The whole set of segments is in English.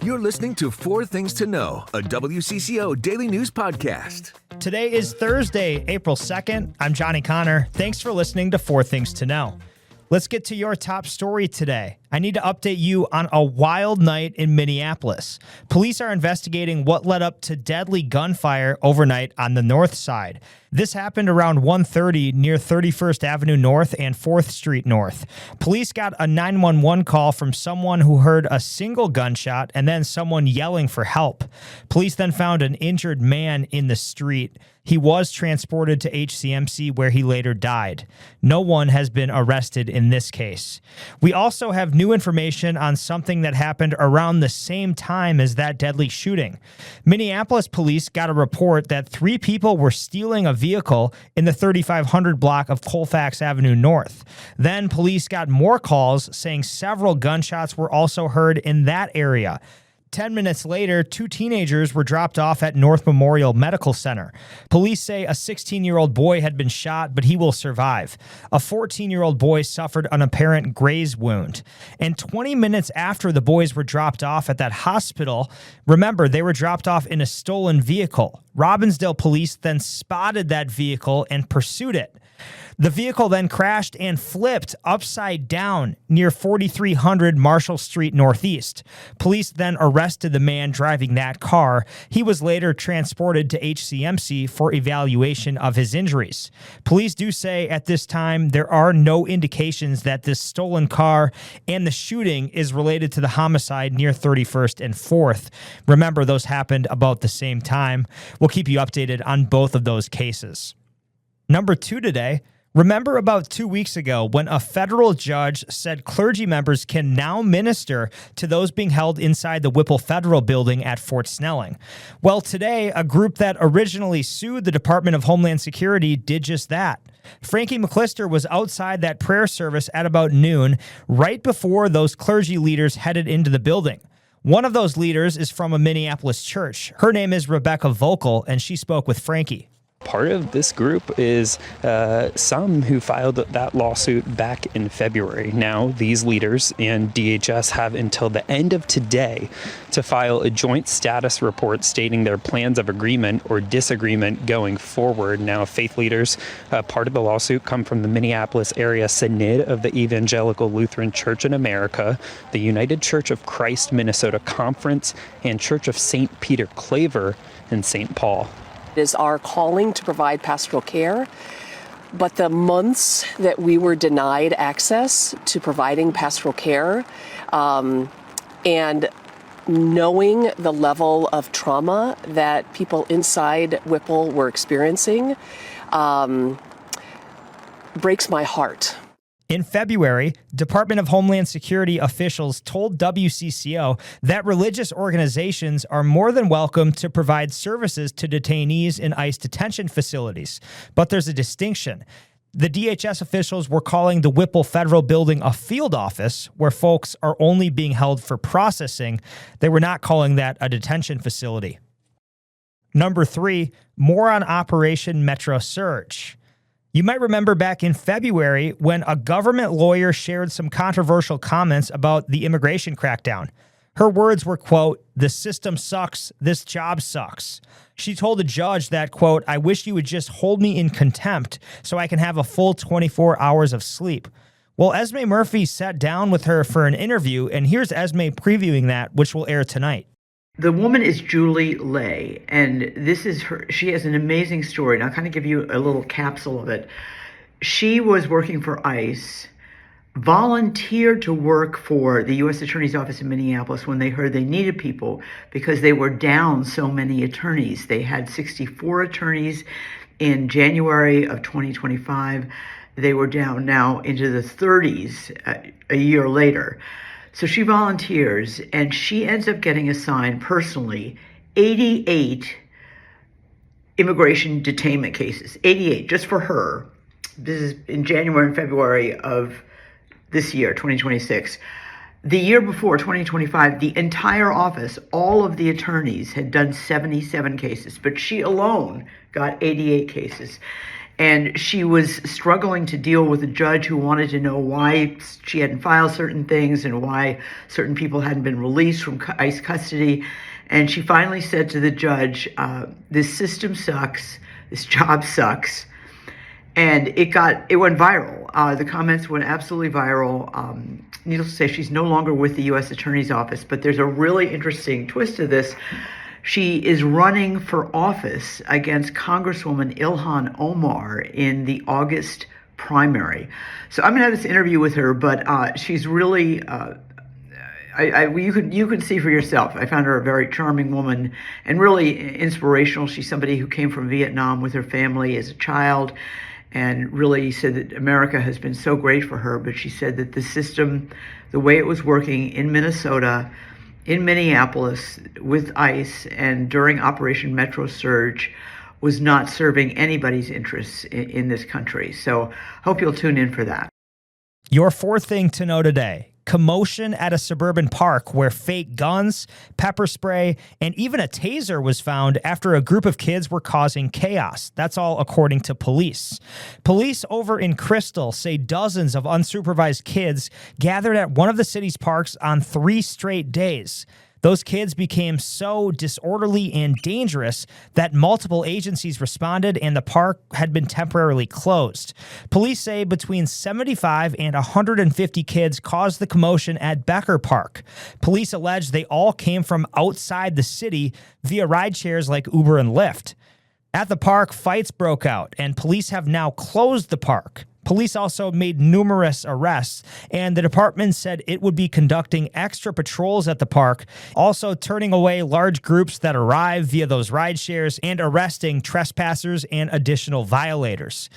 You're listening to Four Things to Know, a WCCO daily news podcast. Today is Thursday, April 2nd. I'm Johnny Connor. Thanks for listening to Four Things to Know. Let's get to your top story today. I need to update you on a wild night in Minneapolis. Police are investigating what led up to deadly gunfire overnight on the north side. This happened around 1:30 near 31st Avenue North and 4th Street North. Police got a 911 call from someone who heard a single gunshot and then someone yelling for help. Police then found an injured man in the street. He was transported to HCMC where he later died. No one has been arrested in this case. We also have new information on something that happened around the same time as that deadly shooting. Minneapolis police got a report that 3 people were stealing a vehicle in the 3500 block of Colfax Avenue North. Then police got more calls saying several gunshots were also heard in that area. 10 minutes later, 2 teenagers were dropped off at North Memorial Medical Center. Police say a 16-year-old boy had been shot, but he will survive. A 14-year-old boy suffered an apparent graze wound. And 20 minutes after the boys were dropped off at that hospital, remember, they were dropped off in a stolen vehicle. Robbinsdale police then spotted that vehicle and pursued it. The vehicle then crashed and flipped upside down near 4300 Marshall Street Northeast. Police then arrested the man driving that car. He was later transported to HCMC for evaluation of his injuries. Police do say at this time there are no indications that this stolen car and the shooting is related to the homicide near 31st and 4th. Remember, those happened about the same time. We'll keep you updated on both of those cases. Number 2 today. Remember about 2 weeks ago when a federal judge said clergy members can now minister to those being held inside the Whipple Federal Building at Fort Snelling? Well, today, a group that originally sued the Department of Homeland Security did just that. Frankie McClister was outside that prayer service at about noon, right before those clergy leaders headed into the building. One of those leaders is from a Minneapolis church. Her name is Rebecca Vocal, and she spoke with Frankie. Part of this group is some who filed that lawsuit back in February. Now, these leaders and DHS have until the end of today to file a joint status report stating their plans of agreement or disagreement going forward. Now, faith leaders, part of the lawsuit come from the Minneapolis area Synod of the Evangelical Lutheran Church in America, the United Church of Christ Minnesota Conference, and Church of St. Peter Claver in St. Paul. It is our calling to provide pastoral care, but the months that we were denied access to providing pastoral care and knowing the level of trauma that people inside Whipple were experiencing breaks my heart. In February, Department of Homeland Security officials told WCCO that religious organizations are more than welcome to provide services to detainees in ICE detention facilities. But there's a distinction. The DHS officials were calling the Whipple Federal Building a field office where folks are only being held for processing. They were not calling that a detention facility. Number 3, more on Operation Metro Surge. You might remember back in February when a government lawyer shared some controversial comments about the immigration crackdown. Her words were, quote, "The system sucks, this job sucks." She told the judge that, quote, "I wish you would just hold me in contempt so I can have a full 24 hours of sleep." Well, Esme Murphy sat down with her for an interview, and here's Esme previewing that, which will air tonight. The woman is Julie Lay, and this is her. She has an amazing story, and I'll kind of give you a little capsule of it. She was working for ICE, volunteered to work for the U.S. Attorney's Office in Minneapolis when they heard they needed people because they were down so many attorneys. They had 64 attorneys in January of 2025. They were down now into the 30s a year later. So she volunteers, and she ends up getting assigned personally 88 immigration detainment cases, 88 just for her. This is in January and February of this year, 2026. The year before, 2025, the entire office, all of the attorneys had done 77 cases, but she alone got 88 cases. And she was struggling to deal with a judge who wanted to know why she hadn't filed certain things and why certain people hadn't been released from ICE custody. And she finally said to the judge, this system sucks, this job sucks. And it went viral. The comments went absolutely viral. Needless to say, she's no longer with the U.S. Attorney's Office, but there's a really interesting twist to this. She is running for office against Congresswoman Ilhan Omar in the August primary. So I'm going to have this interview with her, but she's really, you could see for yourself. I found her a very charming woman and really inspirational. She's somebody who came from Vietnam with her family as a child and really said that America has been so great for her. But she said that the system, the way it was working in Minnesota, in Minneapolis with ICE and during Operation Metro Surge was not serving anybody's interests in this country. So hope you'll tune in for that. Your fourth thing to know today: commotion at a suburban park where fake guns, pepper spray, and even a taser was found after a group of kids were causing chaos. That's all according to police. Police over in Crystal say dozens of unsupervised kids gathered at one of the city's parks on 3 straight days. Those kids became so disorderly and dangerous that multiple agencies responded and the park had been temporarily closed. Police say between 75 and 150 kids caused the commotion at Becker Park. Police allege they all came from outside the city via ride shares like Uber and Lyft. At the park, fights broke out, and police have now closed the park. Police also made numerous arrests, and the department said it would be conducting extra patrols at the park, also turning away large groups that arrive via those ride shares and arresting trespassers and additional violators.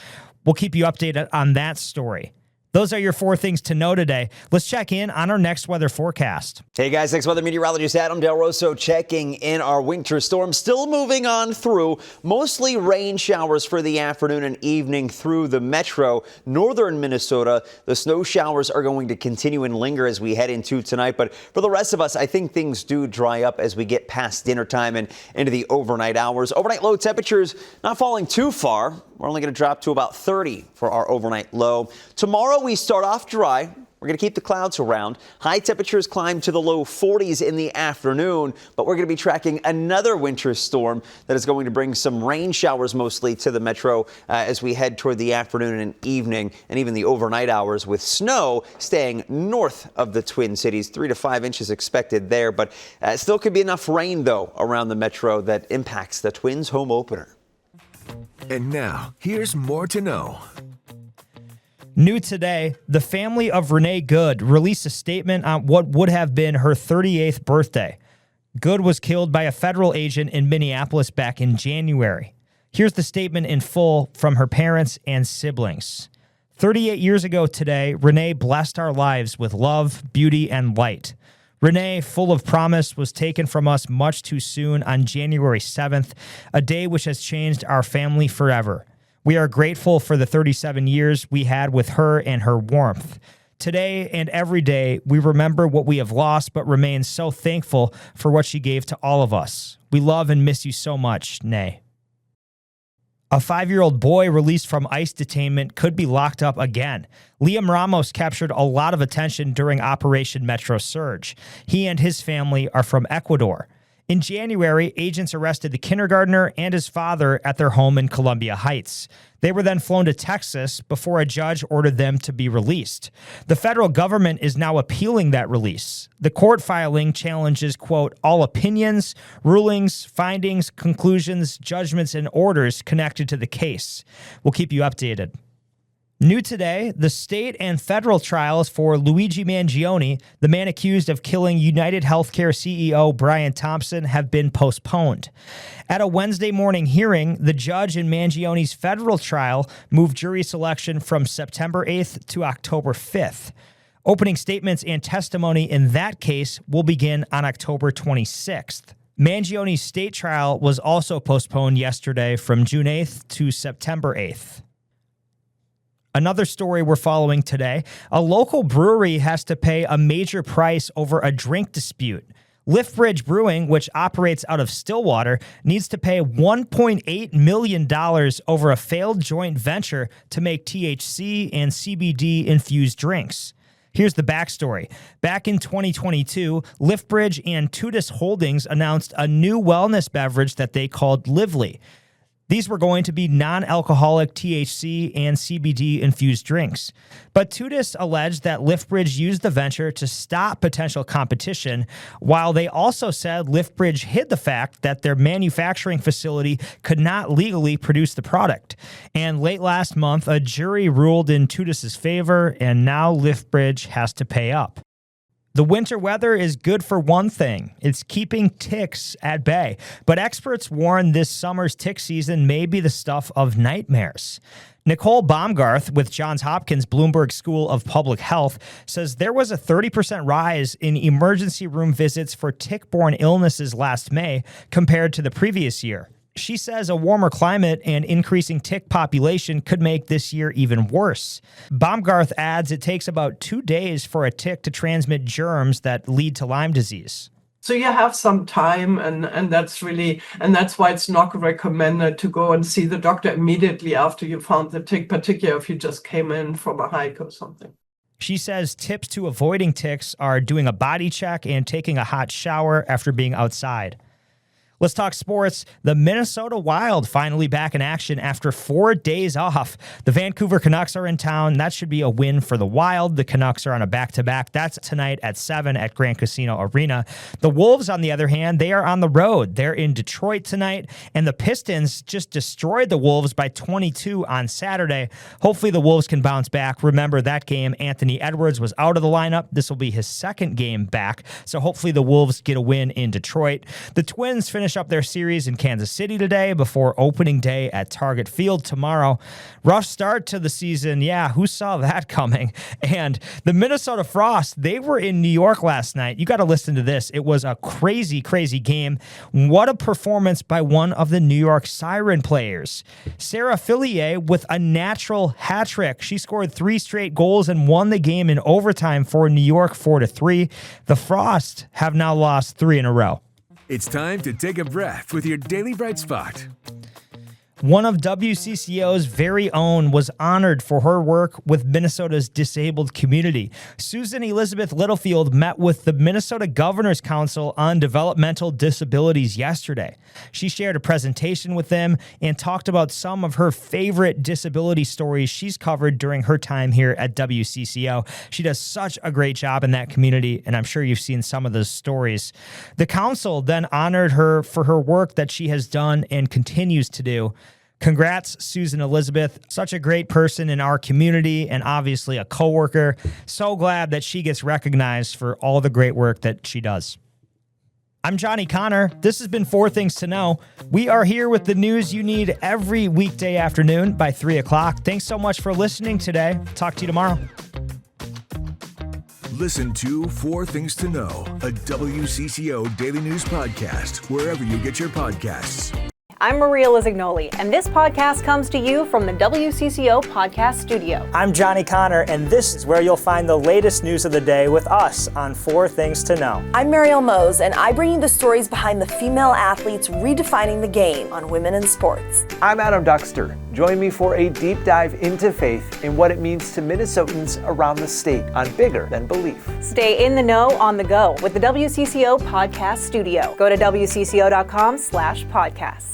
We'll keep you updated on that story. Those are your 4 things to know today. Let's check in on our next weather forecast. Hey guys, next weather meteorologist Adam Del Rosso checking in. Our winter storm still moving on through. Mostly rain showers for the afternoon and evening through the metro. Northern Minnesota, the snow showers are going to continue and linger as we head into tonight. But for the rest of us, I think things do dry up as we get past dinner time and into the overnight hours. Overnight low temperatures not falling too far. We're only going to drop to about 30 for our overnight low. Tomorrow we start off dry. We're going to keep the clouds around. High temperatures climb to the low 40s in the afternoon, but we're going to be tracking another winter storm that is going to bring some rain showers mostly to the metro as we head toward the afternoon and evening and even the overnight hours, with snow staying north of the Twin Cities. 3 to 5 inches expected there, but still could be enough rain though around the metro that impacts the Twins home opener. And now, here's more to know. New today, the family of Renee Good released a statement on what would have been her 38th birthday. Good was killed by a federal agent in Minneapolis back in January. Here's the statement in full from her parents and siblings. 38 years ago today, Renee blessed our lives with love, beauty, and light. Renee, full of promise, was taken from us much too soon on January 7th, a day which has changed our family forever. We are grateful for the 37 years we had with her and her warmth. Today and every day, we remember what we have lost, but remain so thankful for what she gave to all of us. We love and miss you so much, Nay. A 5-year-old boy released from ICE detainment could be locked up again. Liam Ramos captured a lot of attention during Operation Metro Surge. He and his family are from Ecuador. In January, agents arrested the kindergartner and his father at their home in Columbia Heights. They were then flown to Texas before a judge ordered them to be released. The federal government is now appealing that release. The court filing challenges, quote, all opinions, rulings, findings, conclusions, judgments, and orders connected to the case. We'll keep you updated. New today, the state and federal trials for Luigi Mangione, the man accused of killing United Healthcare CEO Brian Thompson, have been postponed. At a Wednesday morning hearing, the judge in Mangione's federal trial moved jury selection from September 8th to October 5th. Opening statements and testimony in that case will begin on October 26th. Mangione's state trial was also postponed yesterday from June 8th to September 8th. Another story we're following today, a local brewery has to pay a major price over a drink dispute. Liftbridge Brewing, which operates out of Stillwater, needs to pay $1.8 million over a failed joint venture to make THC and CBD-infused drinks. Here's the backstory. Back in 2022, Liftbridge and Tudis Holdings announced a new wellness beverage that they called Lively. These were going to be non-alcoholic THC and CBD-infused drinks. But Tudis alleged that Liftbridge used the venture to stop potential competition, while they also said Liftbridge hid the fact that their manufacturing facility could not legally produce the product. And late last month, a jury ruled in Tudis' favor, and now Liftbridge has to pay up. The winter weather is good for one thing. It's keeping ticks at bay. But experts warn this summer's tick season may be the stuff of nightmares. Nicole Baumgarth with Johns Hopkins Bloomberg School of Public Health says there was a 30% rise in emergency room visits for tick-borne illnesses last May compared to the previous year. She says a warmer climate and increasing tick population could make this year even worse. Baumgarth adds it takes about 2 days for a tick to transmit germs that lead to Lyme disease. So you have some time, and that's why it's not recommended to go and see the doctor immediately after you found the tick, particularly if you just came in from a hike or something. She says tips to avoiding ticks are doing a body check and taking a hot shower after being outside. Let's talk sports. The Minnesota Wild finally back in action after 4 days off. The Vancouver Canucks are in town. That should be a win for the Wild. The Canucks are on a back-to-back. That's tonight at 7 at Grand Casino Arena. The Wolves, on the other hand, they are on the road. They're in Detroit tonight, and the Pistons just destroyed the Wolves by 22 on Saturday. Hopefully the Wolves can bounce back. Remember, that game, Anthony Edwards was out of the lineup. This will be his second game back, so hopefully the Wolves get a win in Detroit. The Twins finish up their series in Kansas City today before opening day at Target Field tomorrow. Rough start to the season. Yeah, who saw that coming? And the Minnesota Frost, they were in New York last night. You got to listen to this. It was a crazy, crazy game. What a performance by one of the New York Siren players. Sarah Fillier with a natural hat trick. She scored 3 straight goals and won the game in overtime for New York 4-3. The Frost have now lost 3 in a row. It's time to take a breath with your Daily Bright Spot. One of WCCO's very own was honored for her work with Minnesota's disabled community. Susan Elizabeth Littlefield met with the Minnesota Governor's Council on Developmental Disabilities yesterday. She shared a presentation with them and talked about some of her favorite disability stories she's covered during her time here at WCCO. She does such a great job in that community, and I'm sure you've seen some of those stories. The council then honored her for her work that she has done and continues to do. Congrats, Susan Elizabeth. Such a great person in our community and obviously a coworker. So glad that she gets recognized for all the great work that she does. I'm Johnny Connor. This has been 4 Things to Know. We are here with the news you need every weekday afternoon by 3 o'clock. Thanks so much for listening today. Talk to you tomorrow. Listen to 4 Things to Know, a WCCO daily news podcast, wherever you get your podcasts. I'm Maria Lizignoli, and this podcast comes to you from the WCCO Podcast Studio. I'm Johnny Connor, and this is where you'll find the latest news of the day with us on 4 Things to Know. I'm Mariel Mose, and I bring you the stories behind the female athletes redefining the game on women in sports. I'm Adam Duxter. Join me for a deep dive into faith and what it means to Minnesotans around the state on Bigger Than Belief. Stay in the know on the go with the WCCO Podcast Studio. Go to WCCO.com/podcasts.